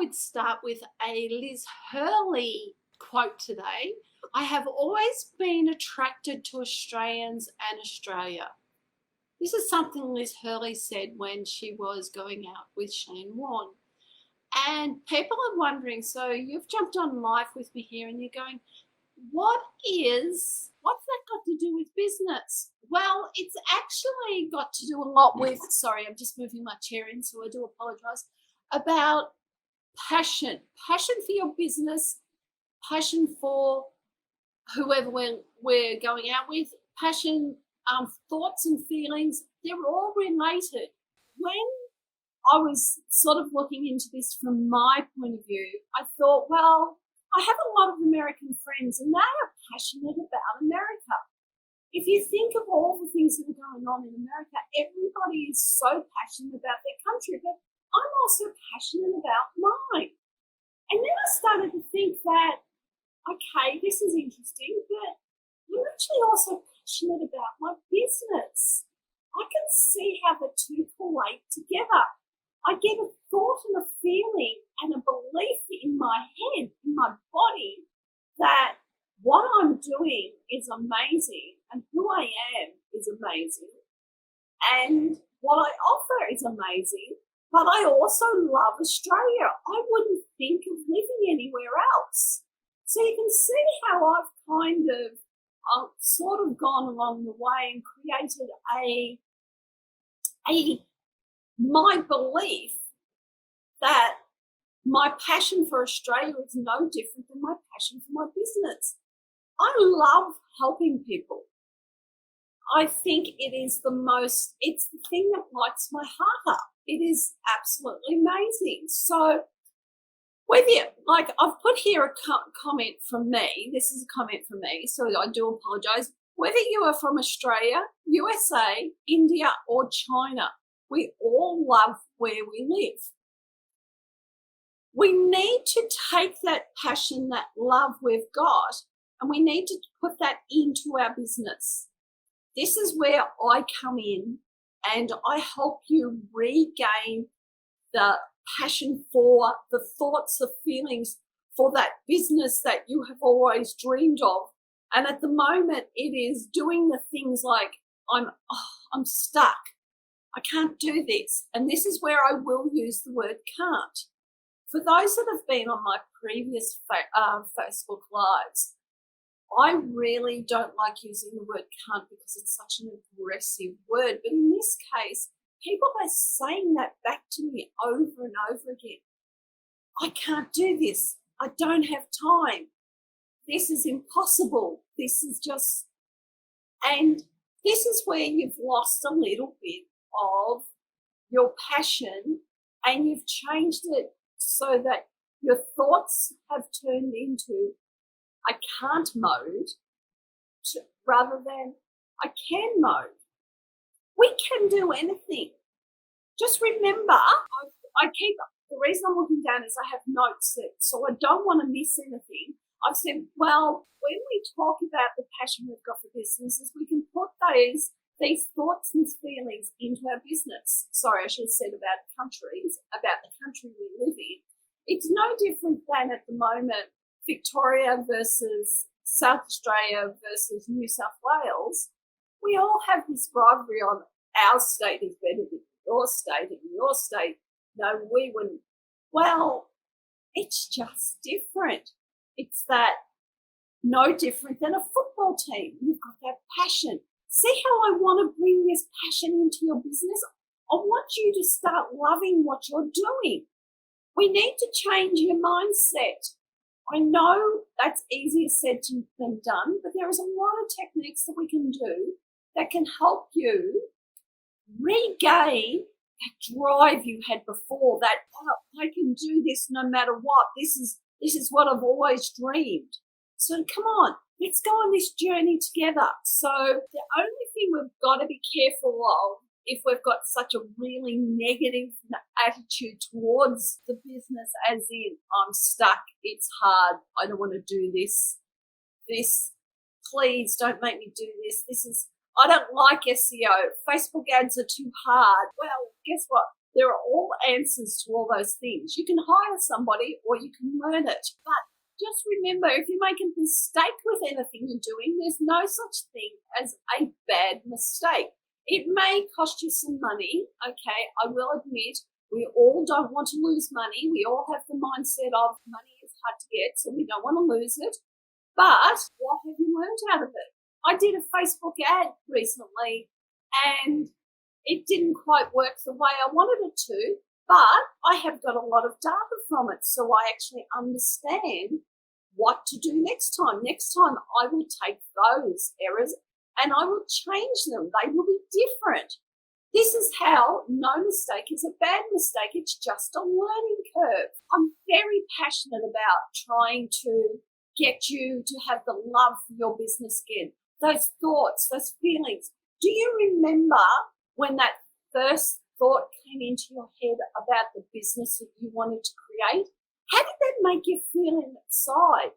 would start with a Liz Hurley quote today. I have always been attracted to Australians and Australia. This is something Liz Hurley said when she was going out with Shane Warne. And people are wondering, so you've jumped on live with me here and you're going, what's that got to do with business? Well, it's actually got to do a lot with, sorry, I'm just moving my chair in, so I do apologize, about passion for your business, passion for whoever we're going out with, passion, thoughts and feelings, they're all related. When I was sort of looking into this from my point of view, I thought, well, I have a lot of American friends and they are passionate about America. If you think of all the things that are going on in America, everybody is so passionate about their country, but I'm also passionate about mine. And then I started to think that, okay, this is interesting, but I'm actually also passionate about my business. I can see how the two relate together. I get a thought and a feeling and a belief in my head, in my body, that what I'm doing is amazing and who I am is amazing and what I offer is amazing, but I also love Australia. I wouldn't think of living anywhere else. So you can see how I've kind of sort of gone along the way and created my belief that my passion for Australia is no different than my passion for my business. I love helping people. I think it's the thing that lights my heart up. It is absolutely amazing. So I've put here a comment from me. This is a comment from me, so I do apologize. Whether you are from Australia, USA, India, or China, we all love where we live. We need to take that passion, that love we've got, and we need to put that into our business. This is where I come in and I help you regain the passion for the thoughts, the feelings for that business that you have always dreamed of. And at the moment, it is doing the things like I'm stuck. I can't do this. And this is where I will use the word can't. For those that have been on my previous Facebook Lives, I really don't like using the word can't because it's such an aggressive word. But in this case, people are saying that back to me over and over again. I can't do this. I don't have time. This is impossible. This is just, and this is where you've lost a little bit of your passion and you've changed it so that your thoughts have turned into I can't mode rather than I can mode. We can do anything. Just remember, the reason I'm looking down is I have notes so I don't want to miss anything. I've said, well, when we talk about the passion we've got for businesses, we can put these thoughts and feelings into our business. Sorry, I should have said about the country we live in. It's no different than at the moment, Victoria versus South Australia versus New South Wales. We all have this rivalry on our state is better than your state, and your state, no, we wouldn't. Well, it's just different. It's that no different than a football team. You've got that passion. See how I want to bring this passion into your business? I want you to start loving what you're doing. We need to change your mindset. I know that's easier said than done, but there is a lot of techniques that we can do that can help you regain that drive you had before, that, I can do this no matter what. This is what I've always dreamed. So come on, let's go on this journey together. So the only thing we've got to be careful of, if we've got such a really negative attitude towards the business, as in I'm stuck, it's hard, I don't want to do this, please don't make me do this, I don't like SEO, Facebook ads are too hard. Well, guess what? There are all answers to all those things. You can hire somebody or you can learn it. But just remember, if you make a mistake with anything you're doing, there's no such thing as a bad mistake. It may cost you some money, okay? I will admit, we all don't want to lose money. We all have the mindset of money is hard to get, so we don't want to lose it. But what have you learned out of it? I did a Facebook ad recently and it didn't quite work the way I wanted it to, but I have got a lot of data from it, so I actually understand what to do next time. Next time I will take those errors and I will change them. They will be different. This is how no mistake is a bad mistake. It's just a learning curve. I'm very passionate about trying to get you to have the love for your business again. Those thoughts, those feelings. Do you remember when that first thought came into your head about the business that you wanted to create? How did that make you feel inside?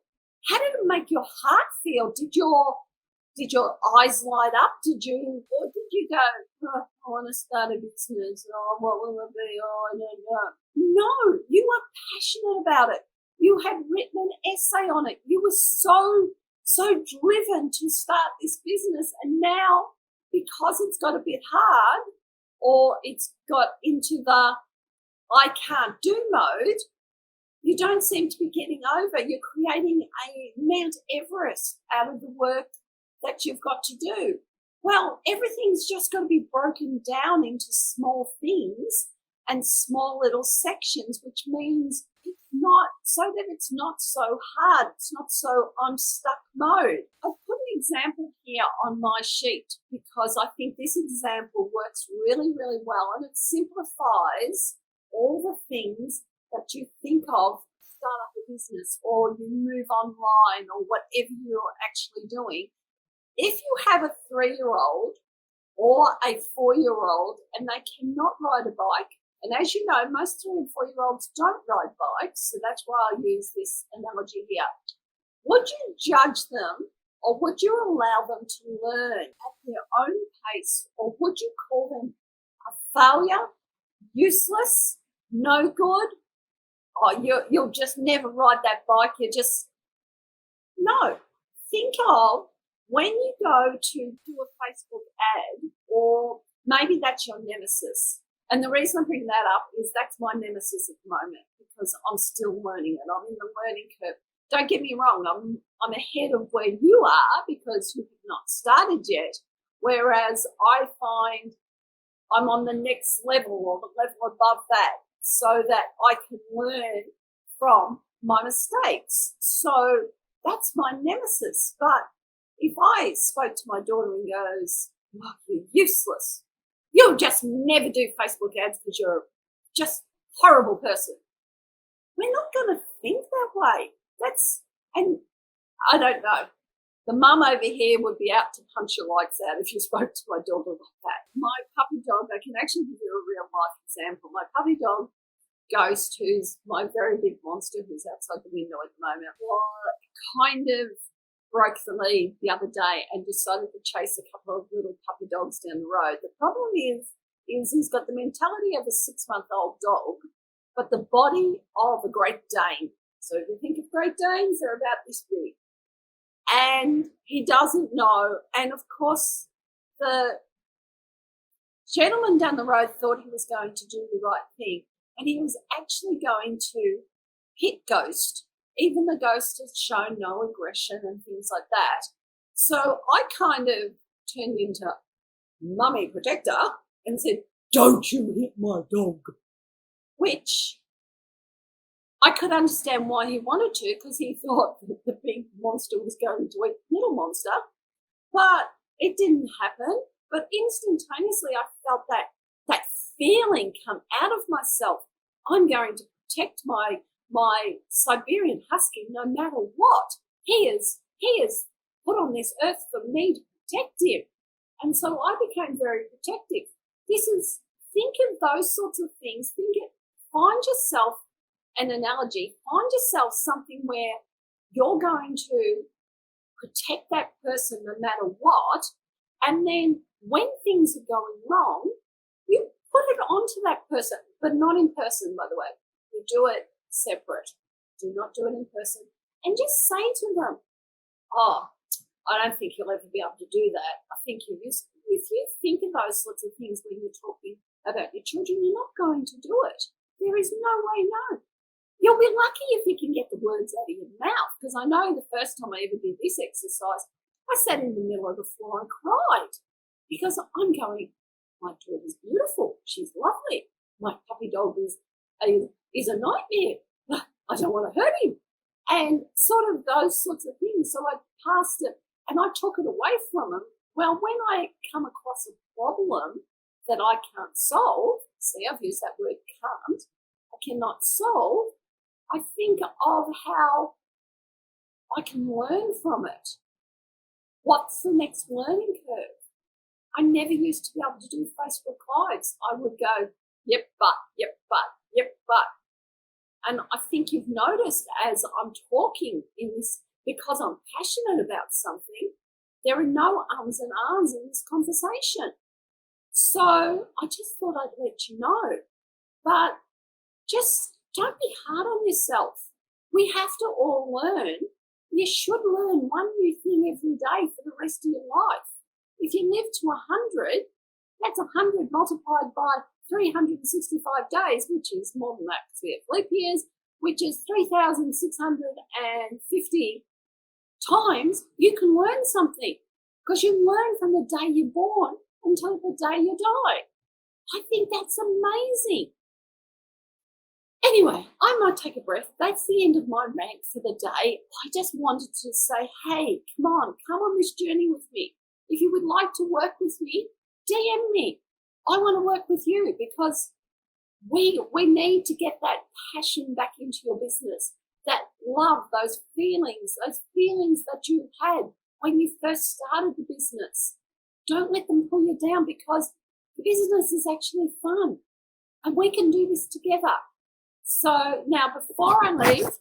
How did it make your heart feel? Did your eyes light up? Or did you go, oh, I want to start a business. Oh, what will it be? Oh, I don't know. No, you were passionate about it. You had written an essay on it. You were so driven to start this business. And now, because it's got a bit hard or it's got into the I can't do mode, you don't seem to be getting over. You're creating a Mount Everest out of the work that you've got to do. Well, everything's just got to be broken down into small things and small little sections, which means it's not so hard. It's not so I'm stuck mode. I've put an example here on my sheet because I think this example works really, really well, and it simplifies all the things that you think of to start up a business or you move online or whatever you're actually doing. If you have a 3-year-old or a 4-year-old and they cannot ride a bike, and as you know, most 3 and 4-year-olds don't ride bikes, so that's why I use this analogy here. Would you judge them or would you allow them to learn at their own pace, or would you call them a failure, useless, no good? Oh, you'll just never ride that bike. No. Think of when you go to do a Facebook ad, or maybe that's your nemesis. And the reason I'm bringing that up is that's my nemesis at the moment because I'm still learning it. I'm in the learning curve. Don't get me wrong, I'm ahead of where you are because you have not started yet, whereas I find I'm on the next level or the level above that so that I can learn from my mistakes. So that's my nemesis. But if I spoke to my daughter and goes, oh, you're useless, you'll just never do Facebook ads because you're just a horrible person. We're not going to think that way. And I don't know. The mum over here would be out to punch your lights out if you spoke to my daughter like that. My puppy dog, I can actually give you a real life example. My puppy dog, Ghost, who's my very big monster who's outside the window at the moment, kind of broke the lead the other day and decided to chase a couple of little puppy dogs down the road. The problem is he's got the mentality of a 6-month-old dog, but the body of a Great Dane. So if you think of Great Danes, they're about this big. And he doesn't know. And of course, the gentleman down the road thought he was going to do the right thing. And he was actually going to hit Ghost. Even the Ghost has shown no aggression and things like that. So I kind of turned into mummy protector and said, don't you hit my dog. Which I could understand why he wanted to, because he thought that the big monster was going to eat the little monster. But it didn't happen. But instantaneously I felt that feeling come out of myself. I'm going to protect my Siberian Husky no matter what. He is put on this earth for me to protect him. And so I became very protective. Think of those sorts of things. Find yourself an analogy. Find yourself something where you're going to protect that person no matter what. And then when things are going wrong, you put it onto that person, but not in person, by the way. You do it separate. Do not do it in person. And just say to them, oh, I don't think you'll ever be able to do that. I think you used to. If you think of those sorts of things when you're talking about your children, you're not going to do it. There is no way, no. You'll be lucky if you can get the words out of your mouth, because I know the first time I ever did this exercise, I sat in the middle of the floor and cried because I'm going, my daughter's beautiful. She's lovely. My puppy dog is a nightmare. I don't want to hurt him. And sort of those sorts of things. So I passed it and I took it away from him. Well, when I come across a problem that I can't solve, see, I've used that word can't, I cannot solve, I think of how I can learn from it. What's the next learning curve? I never used to be able to do Facebook Lives. I would go, yep, but, yep, but, yep, but. And I think you've noticed as I'm talking in this, because I'm passionate about something, there are no ums and ahs in this conversation. So I just thought I'd let you know. But just don't be hard on yourself. We have to all learn. You should learn one new thing every day for the rest of your life. If you live to 100, that's 100 multiplied by 365 days, which is more than that because we have leap years, which is 3,650 times. You can learn something because you learn from the day you're born until the day you die. I think that's amazing. Anyway, I might take a breath. That's the end of my rant for the day. I just wanted to say, hey, come on this journey with me. If you would like to work with me, DM me. I want to work with you because we need to get that passion back into your business, that love, those feelings that you had when you first started the business. Don't let them pull you down because the business is actually fun and we can do this together. So now before I leave,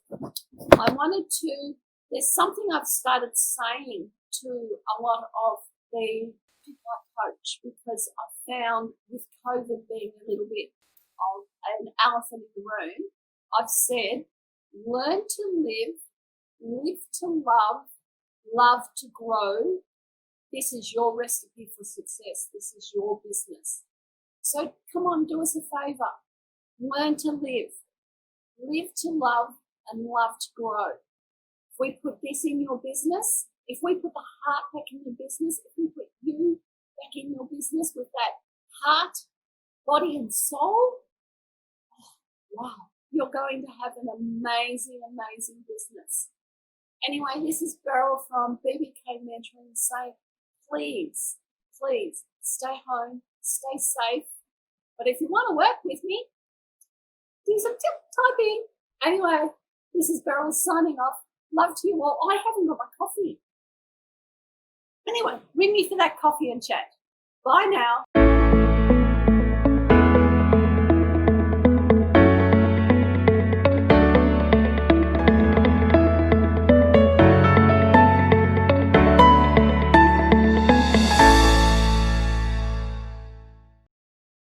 I wanted to, there's something I've started saying to a lot of the people I coach because I found with COVID being a little bit of an elephant in the room, I've said, learn to live to love to grow. This is your recipe for success. This is your business. So come on, do us a favor. Learn to live to love, and love to grow. If we put this in your business, if we put the heart back in your business, if we put you back in your business with that heart, body and soul, oh, wow, you're going to have an amazing, amazing business. Anyway, this is Beryl from BBK Mentoring saying, please stay home, stay safe. But if you want to work with me, do some typing. Anyway, this is Beryl signing off. Love to you all. I haven't got my coffee. Anyway, ring me for that coffee and chat. Bye now.